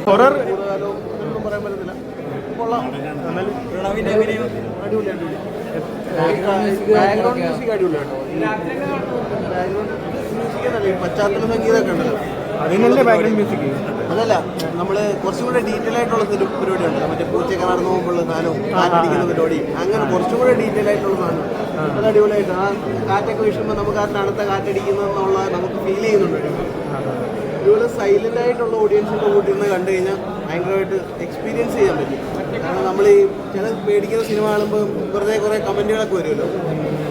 Horror ഒന്നും പറയാൻ പറ്റത്തില്ല. കൊള്ളാം. അടിപൊളി ബാക്ക്ഗ്രൗണ്ട് മ്യൂസിക് അടിപൊളി കേട്ടോ. ബാക്ക്ഗ്രൗണ്ട് മ്യൂസിക് എന്നല്ലേ പശ്ചാത്തല സംഗീതമൊക്കെ ഉണ്ടല്ലോ, അതിനല്ലേ ബാക്ക്ഗ്രൗണ്ട് മ്യൂസിക്. അതല്ല, നമ്മൾ കുറച്ചും കൂടെ ഡീറ്റെയിൽ ആയിട്ടുള്ള പരിപാടി ഉണ്ടല്ലോ, മറ്റേ പൂച്ചയൊക്കെ നടന്നു പോകുമ്പോഴുള്ള സാധനവും കാറ്റടിക്കുന്ന പരിപാടി, അങ്ങനെ കുറച്ചും കൂടെ ഡീറ്റെയിൽ ആയിട്ടുള്ള സാധനം. അത് അടിപൊളിയായിട്ട് ആ കാറ്റൊക്കെ വീശുമ്പോൾ നമുക്ക് ആ തണുത്ത കാറ്റടിക്കുന്നതെന്നുള്ള നമുക്ക് ഫീൽ ചെയ്യുന്നുണ്ട്. ഇതുപോലെ സൈലന്റ് ആയിട്ടുള്ള ഓഡിയൻസിൻ്റെ കൂട്ടി നിന്ന് കണ്ടു കഴിഞ്ഞാൽ ഭയങ്കരമായിട്ട് എക്സ്പീരിയൻസ് ചെയ്യാൻ പറ്റും. കാരണം നമ്മൾ ഈ ചില പേടിക്കുന്ന സിനിമ കാണുമ്പോൾ വെറുതെ കുറേ കമൻറ്റുകളൊക്കെ വരുമല്ലോ,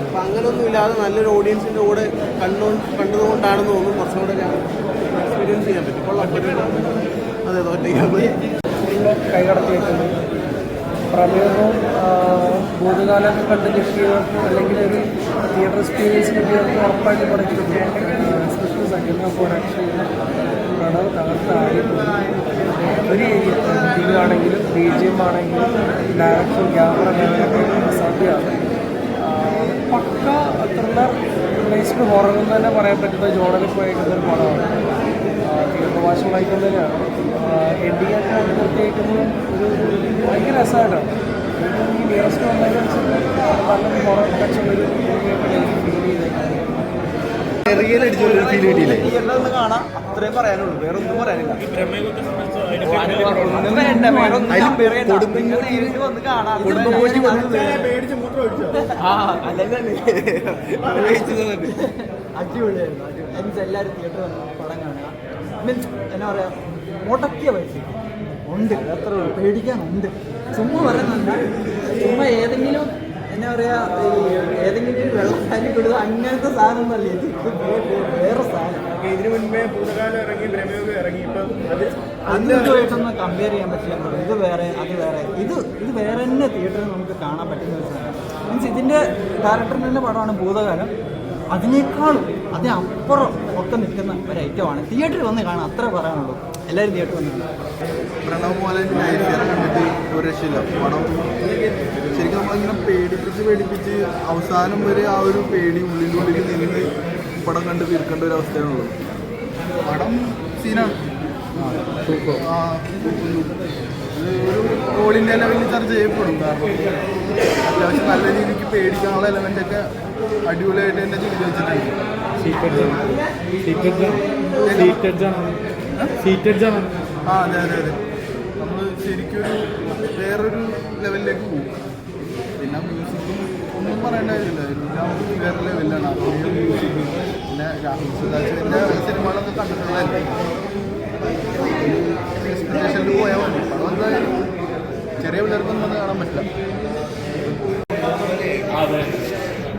അപ്പം അങ്ങനെയൊന്നും ഇല്ലാതെ നല്ലൊരു ഓഡിയൻസിൻ്റെ കൂടെ കണ്ടതുകൊണ്ടാണെന്ന് തോന്നുന്നു കുറച്ചും കൂടെ എക്സ്പീരിയൻസ് ചെയ്യാൻ പറ്റും. അതെ, തോറ്റേക്കാണ് കൈകടത്തിയിട്ടുണ്ട്. പ്രമേയവും ഭൂതകാലമൊക്കെ കണ്ട് കിട്ടിയവർക്ക് അല്ലെങ്കിൽ ഒരു തിയേറ്റർ എക്സ്പീരിയൻസ് കിട്ടിയവർക്ക് ഉറപ്പായിട്ട് പഠിക്കുന്നുണ്ട്. എസ്പെഷ്യലി സെക്കൻഡ് ഹാഫ് പ്രണവ് തകർത്ത് ആടിയിട്ടുണ്ട്. ഒരു എഡിറ്റിംഗ് ആണെങ്കിലും BGM ആണെങ്കിലും ഡയറക്ഷൻ, ക്യാമറ അസാധ്യമാണ്. പക്ക ത്രില്ലർ ബേസ്ഡ് ഹൊറർ എന്ന് തന്നെ പറയാൻ പറ്റുന്ന ജോണറിൽ പോയേക്കുന്ന ഒരു പടമാണ്. തിയേറ്റർ വാശം വായിക്കുന്നതിനാണ് എഡിയൊക്കെ അടുത്തേക്കുന്നത് ഒരു ഭയങ്കര രസമായിട്ടാണ്. ഈ നിയറസ്റ്റ് വന്നതിനനുസരിച്ച് നല്ലൊരു ഹൊറർ ടച്ചുള്ളൊരു എനിക്ക് ഫീൽ ചെയ്തേക്കുന്നത്. റിയൽ അടിച്ചൊരു ഫീൽ കിട്ടിയില്ലേ? ഒന്ന് കാണാം, അത്രയും പറയാനുള്ളൂ, വേറെ ഒന്നും പറയാനില്ല. അടിപൊളിയായിരുന്നു. എല്ലാവരും തിയേറ്റർ വന്ന് പടം കാണുക. മീൻസ് എന്നാ പറയുക, മുടക്കിയ പൈസ ഉണ്ട്, അത്ര പേടിക്കാനുണ്ട്. ചുമ്മാ പറയുന്നുണ്ട്, ചുമ്മാ ഏതെങ്കിലും എന്നാ പറയുക, ഏതെങ്കിലും വെള്ളക്കാരി കൊടുക്കുക അങ്ങനത്തെ സാധനം ഒന്നല്ലേ ഇത്. വേറെ സാധനം ഇതിനു മുൻപേ ഭൂതകാലം ഇറങ്ങി, പ്രമേയം ഇറങ്ങി. ഇപ്പം അതുമായിട്ടൊന്നും കമ്പയർ ചെയ്യാൻ പറ്റില്ല. ഇത് വേറെ, അത് വേറെ, ഇത് വേറെ തന്നെ തിയേറ്ററിൽ നമുക്ക് കാണാൻ പറ്റുന്ന ഒരു സാധനം. മീൻസ് ഇതിൻ്റെ ഡയറക്ടറിൻ്റെ പടമാണ് ഭൂതകാലം. അതിനേക്കാളും അതിനപ്പുറം ഒക്കെ നിൽക്കുന്ന ഒരു ഐറ്റമാണ്. തിയേറ്ററിൽ വന്ന് കാണാൻ അത്ര പറയാനുള്ളൂ. എല്ലാവരും തിയേറ്ററിൽ വന്ന് കാണാം. പ്രണവ് മോഹൻ കണ്ടിട്ട് ഒരു രക്ഷയില്ല. പടം ശരിക്കും നമ്മളിങ്ങനെ പേടിപ്പിച്ച് അവസാനം വരെ ആ ഒരു പേടി ഉള്ളിൽ നിന്ന് പടം കണ്ട് തീർക്കേണ്ട ഒരു അവസ്ഥയാണുള്ളത്. പടം സീനാണ്. ഒരു ഓൾ ഇന്ത്യ ലെവലിൽ ചർച്ച ചെയ്യപ്പെടും. കാരണം അത്യാവശ്യം നല്ല രീതിക്ക് പേടിക്കാനുള്ള എലമെൻ്റൊക്കെ അടിപൊളിയായിട്ട് തന്നെ ചെയ്ത് വെച്ചിട്ടുണ്ട്. അതെ. നമ്മൾ ശരിക്കും വേറൊരു ലെവലിലേക്ക് പോകും. പിന്നെ മ്യൂസിക്കും ഒന്നും പറയേണ്ട കാര്യമില്ല, എല്ലാം വേറെ ലെവലിലാണ്. മ്യൂസിക് പിന്നെ രാഹുൽ സുധാസിൻ്റെ സിനിമകളൊക്കെ കണ്ടിട്ടുള്ളതല്ലേ, എക്സ്പെക്ടേഷനിൽ പോയാൽ മതി. പടം എന്തായാലും ചെറിയ പിള്ളേർക്കൊന്നും വന്ന് കാണാൻ പറ്റില്ല. അതെ,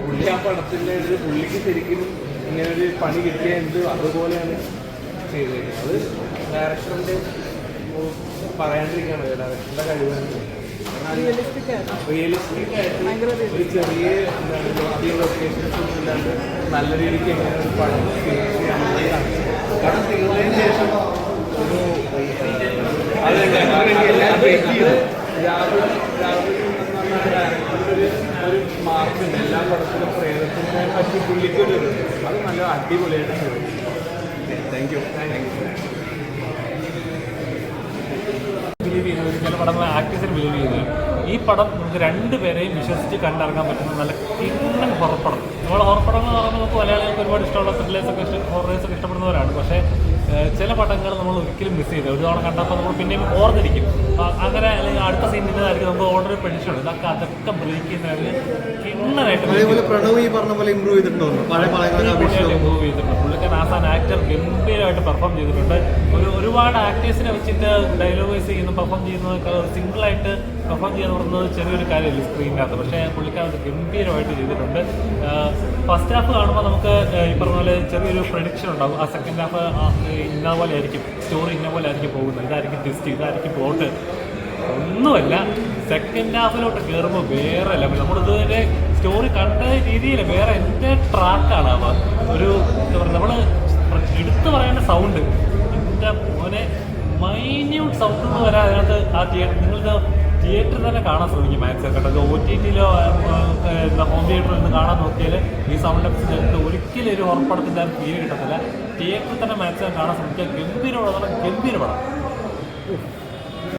പുള്ളി ആ പടത്തിൻ്റെ പുള്ളിക്ക് ശരിക്കും ഇങ്ങനൊരു പണി കിട്ടിയ അതുപോലെയാണ് ചെയ്തത്. അത് ഡയറക്ടറിൻ്റെ പറയാണ്ടിരിക്കുകയാണ്, ഡയറക്ടറിൻ്റെ കഴിവാണ്. റിയലിസ്റ്റിക് ആയിട്ട് ഒരു ചെറിയ ആദ്യ ലൊക്കേഷൻസ് ഒന്നും ഇല്ലാണ്ട് നല്ല രീതിക്ക് എങ്ങനെ ഒരു പടം ചെയ്യാനുള്ളത് കാണിച്ചു. കാരണം തീർന്നതിന് ശേഷം ഒരു രാഹുൽ ഡയറക്ടറിൻ്റെ ഒരു മാർക്കുണ്ട്. എല്ലാ പടത്തിലും പ്രേതത്തിനെ പറ്റി പുള്ളിക്കൊരു അത് നല്ല അടിപൊളിയായിട്ട് ചെയ്തു. Thank you. ബിലീവ് ചെയ്യുന്നത് ചില പടങ്ങൾ ആക്ടേഴ്സിന് ബിലീവ് ചെയ്യുന്നത് ഈ പടം നമുക്ക് രണ്ടുപേരെയും വിശ്വസിച്ച് കണ്ടിറങ്ങാൻ പറ്റുന്ന നല്ല കിണ്ണൻ ഹൊറപ്പടം. നമ്മൾ ഹൊറപ്പടങ്ങൾ എന്ന് പറയുമ്പോൾ നമുക്ക് മലയാളികൾക്ക് ഒരുപാട് ഇഷ്ടമുള്ള ത്രില്ലേഴ്സൊക്കെ ഹൊറേഴ്സൊക്കെ ഇഷ്ടപ്പെടുന്നവരാണ്. പക്ഷേ ചില പടങ്ങൾ നമ്മൾ ഒരിക്കലും മിസ് ചെയ്ത് ഒരു തവണ കണ്ടപ്പോൾ നമ്മൾ പിന്നെയും ഓർത്തിരിക്കും. അങ്ങനെ അല്ലെങ്കിൽ അടുത്ത സീൻ നിന്നതായിരിക്കും നമുക്ക് ഓൾറെഡി പ്രഡിക്ഷൻ ഉണ്ട്. അതൊക്കെ ബ്രേക്ക് ചെയ്യുന്നതിന് കിണ്ണനായിട്ട് പ്രണവ് ഈ പറഞ്ഞ പോലെ ഇമ്പ്രൂവ് ചെയ്തിട്ടുണ്ടോ? ഇമ്പ്രൂവ് ചെയ്തിട്ടുണ്ട്. പുള്ളിക്കാരൻ ആസാൻ ആക്ടർ ഗംഭീരമായിട്ട് പെർഫോം ചെയ്തിട്ടുണ്ട്. ഒരുപാട് ആക്ടേഴ്സിനെ വെച്ചിട്ട് ഡയലോഗൈസ് ചെയ്യുന്ന പെർഫോം ചെയ്യുന്നതൊക്കെ സിംഗിളായിട്ട് പെർഫോം ചെയ്യാന്ന് പറയുന്നത് ചെറിയൊരു കാര്യമല്ല സ്ക്രീനിനകത്ത്. പക്ഷേ പുള്ളിക്കാരൻ ഗംഭീരമായിട്ട് ചെയ്തിട്ടുണ്ട്. ഫസ്റ്റ് ഹാഫ് കാണുമ്പോൾ നമുക്ക് ഈ പറഞ്ഞ പോലെ ചെറിയൊരു പ്രഡിക്ഷൻ ഉണ്ടാകും. ആ സെക്കൻഡ് ഹാഫ് ഇന്ന പോലെ ആയിരിക്കും, സ്റ്റോറി ഇന്ന പോലെ ആയിരിക്കും പോകുന്നത്, ഇതായിരിക്കും ട്വിസ്റ്റ്, ഇതായിരിക്കും പ്ലോട്ട്. ഒന്നുമല്ല, സെക്കൻഡ് ഹാഫിലോട്ട് കയറുമ്പോൾ വേറെ ലെവൽ. നമ്മളിതുവരെ സ്റ്റോറി കണ്ട രീതിയിൽ വേറെ എൻ്റെ ട്രാക്കാണ്. ഒരു എന്താ പറയുക, നമ്മൾ എടുത്തു പറയേണ്ട സൗണ്ട് എൻ്റെ മോനെ മൈന്യൂട്ട് സൗണ്ട് എന്ന് വരാൻ അതിനകത്ത് ആ നിങ്ങളുടെ തിയേറ്ററിൽ തന്നെ കാണാൻ ശ്രമിക്കും മാക്സിമം കേട്ടോ. OTT-ലോ ഹോം തിയേറ്ററിൽ നിന്ന് കാണാൻ നോക്കിയാൽ ഈ സൗണ്ട് എഫക്ട്സ് ഞങ്ങൾക്ക് ഒരിക്കലും ഒരു ഉറപ്പടത്തിൻ്റെ ഫീൽ കിട്ടത്തില്ല. തിയേറ്ററിൽ തന്നെ മാക്സിമം കാണാൻ ശ്രമിക്കുക. ഗംഭീര പടം.